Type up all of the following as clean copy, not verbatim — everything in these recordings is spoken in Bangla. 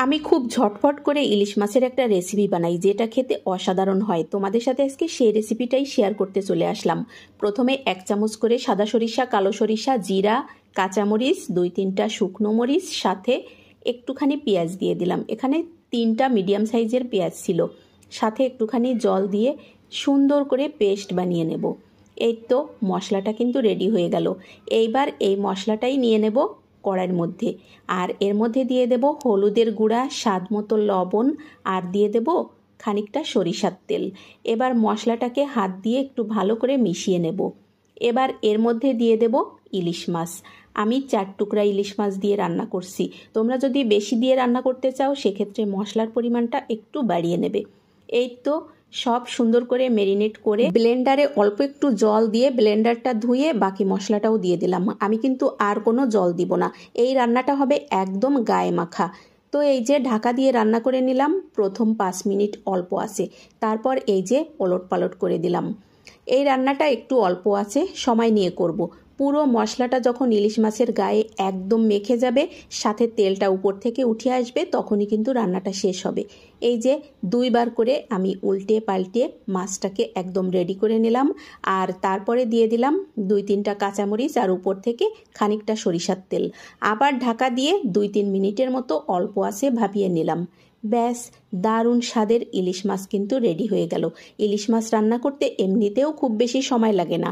আমি খুব ঝটফট করে ইলিশ মাছের একটা রেসিপি বানাই যেটা খেতে অসাধারণ হয়। তোমাদের সাথে আজকে সেই রেসিপিটাই শেয়ার করতে চলে আসলাম। প্রথমে 1 চামচ করে সাদা সরিষা, কালো সরিষা, জিরা, কাঁচামরিচ, 2-3টা শুকনো মরিচ, সাথে একটুখানি পেঁয়াজ দিয়ে দিলাম। এখানে 3টা মিডিয়াম সাইজের পেঁয়াজ ছিল। সাথে একটুখানি জল দিয়ে সুন্দর করে পেস্ট বানিয়ে নেব। এই তো মশলাটা কিন্তু রেডি হয়ে গেল। এইবার এই মশলাটাই নিয়ে নেব কড়াইয়ের মধ্যে, আর এর মধ্যে দিয়ে দেব হলুদের গুঁড়া, স্বাদ মতো লবণ, আর দিয়ে দেব খানিকটা সরিষার তেল। এবার মশলাটাকে হাত দিয়ে একটু ভালো করে মিশিয়ে নেব। এবার এর মধ্যে দিয়ে দেব ইলিশ মাছ। আমি 4 টুকরা ইলিশ মাছ দিয়ে রান্না করছি। তোমরা যদি বেশি দিয়ে রান্না করতে চাও সেক্ষেত্রে মশলার পরিমাণটা একটু বাড়িয়ে নেবে। এই তো সব সুন্দর করে ম্যারিনেট করে ব্লেন্ডারে অল্প একটু জল দিয়ে ব্লেন্ডারটা ধুয়ে বাকি মশলাটাও দিয়ে দিলাম। আমি কিন্তু আর কোনো জল দিব না। এই রান্নাটা হবে একদম গায়ে মাখা। তো এই যে ঢাকা দিয়ে রান্না করে নিলাম। প্রথম 5 মিনিট অল্প আছে, তারপর এই যে ওলট পালট করে দিলাম। এই রান্নাটা একটু অল্প আছে, সময় নিয়ে করব। পুরো মশলাটা যখন ইলিশ মাছের গায়ে একদম মেখে যাবে, সাথে তেলটা উপর থেকে উঠে আসবে, তখনই কিন্তু রান্নাটা শেষ হবে। এই যে 2 বার করে আমি উল্টে পাল্টে মাছটাকে একদম রেডি করে নিলাম। আর তারপরে দিয়ে দিলাম 2-3টা কাঁচামরিচ, আর উপর থেকে খানিকটা সরিষার তেল। আবার ঢাকা দিয়ে 2-3 মিনিটের মতো অল্প আছে ভাপিয়ে নিলাম। ব্যাস, দারুণ স্বাদের ইলিশ মাছ কিন্তু রেডি হয়ে গেল। ইলিশ মাছ রান্না করতে এমনিতেও খুব বেশি সময় লাগে না।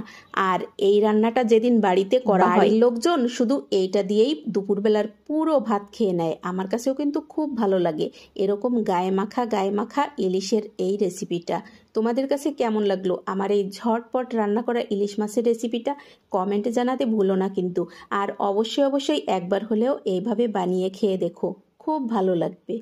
আর এই রান্নাটা যেদিন বাড়িতে করা হয়, বাড়ির লোকজন শুধু এইটা দিয়েই দুপুরবেলার পুরো ভাত খেয়ে নেয়। আমার কাছেও কিন্তু খুব ভালো লাগে এরকম গায়ে মাখা ইলিশের এই রেসিপিটা। তোমাদের কাছে কেমন লাগলো আমার এই ঝটপট রান্না করা ইলিশ মাছের রেসিপিটা? কমেন্টে জানাতে ভুলো না কিন্তু। আর অবশ্যই একবার হলেও এইভাবে বানিয়ে খেয়ে দেখো, খুব ভালো লাগবে।